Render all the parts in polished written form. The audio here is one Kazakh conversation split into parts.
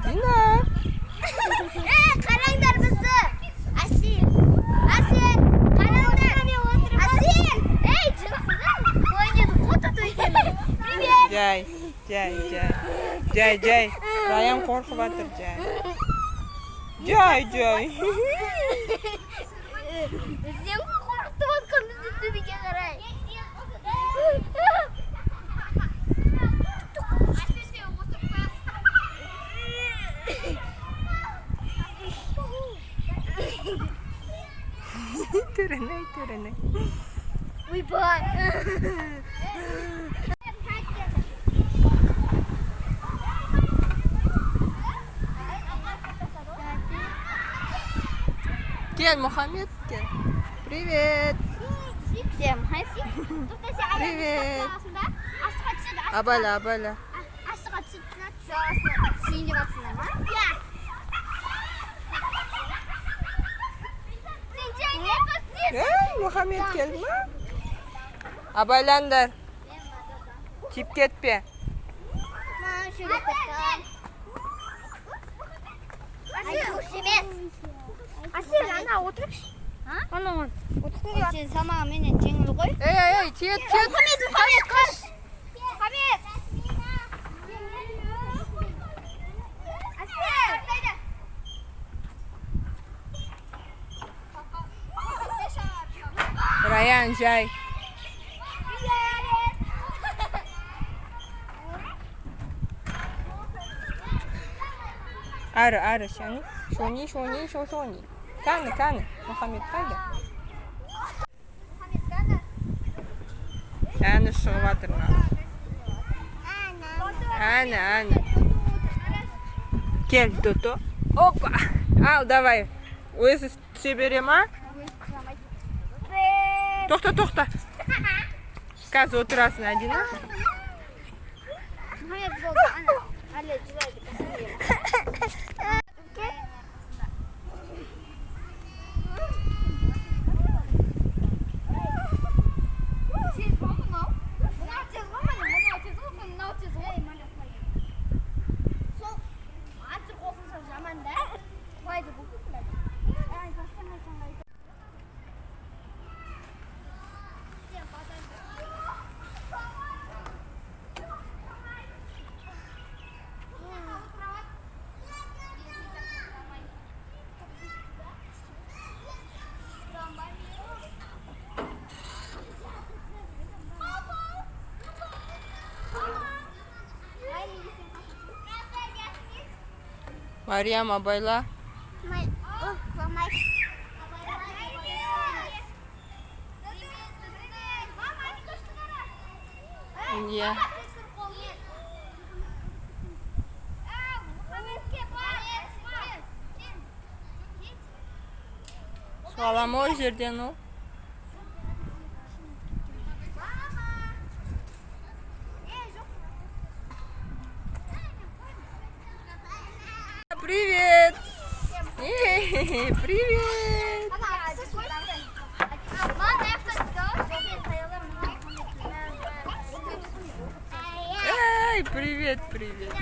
Adina. Qaranglar bizni. Asil. Asil. Qaranglar. Asil. Ey, jinsida. Qo'yingni qo'ta to'ygan. Привет. Jay. Rayam qo'rqyaptir, Jay. Sen qo'rqitayotgan bizni tubiga qarang. Turun. Uy boy. Gel Muhammed, gel. Привет. Всем хайси. Привет. Астыға Абала. түсіп сүйін деп атсыңдар ма? Иә. Сен жеңге қыз. Muhammed geldi mi? Abaylandır. Tip ketpe. Маған шөлі қаттан. Асыл, емес. Асыл, ана отырықшы. Ана отырқын. Сен самаға менен жеңіл қой. Ey, tiyet. Мұхаммед, қаш. Мұхаммед. Асыл. Rayan, Jay. Arı, Şoni. Kanı. Muhammed kaydı. Yani шығыватыр мына. Ана. Кел, Дото. Опа. Ал, давай. Өзі түсе бере ма? Тоқта. Қазір отырасың, Адина. Мұхаммед болды, ана. Әлі жылайды. Meryem abayla. Iya. Sualama o yerden o. Привет! Привет! Эй, привет!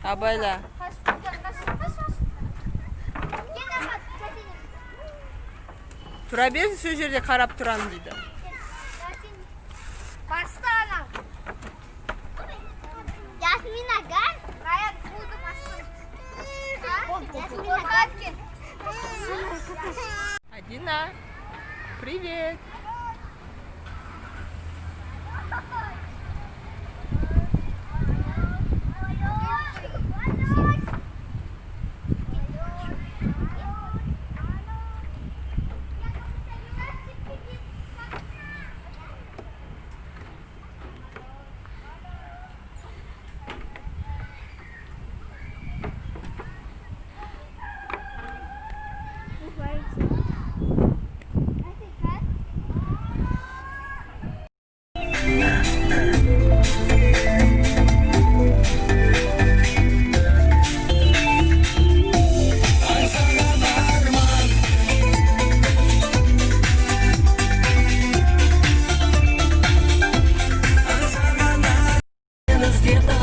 Abayla. Tura bersin, şu жерде қарап тұрам дейді. Басты ана. Ясмин агар. Рая буду басты. Ясмин агар. Адина, привет. Где-то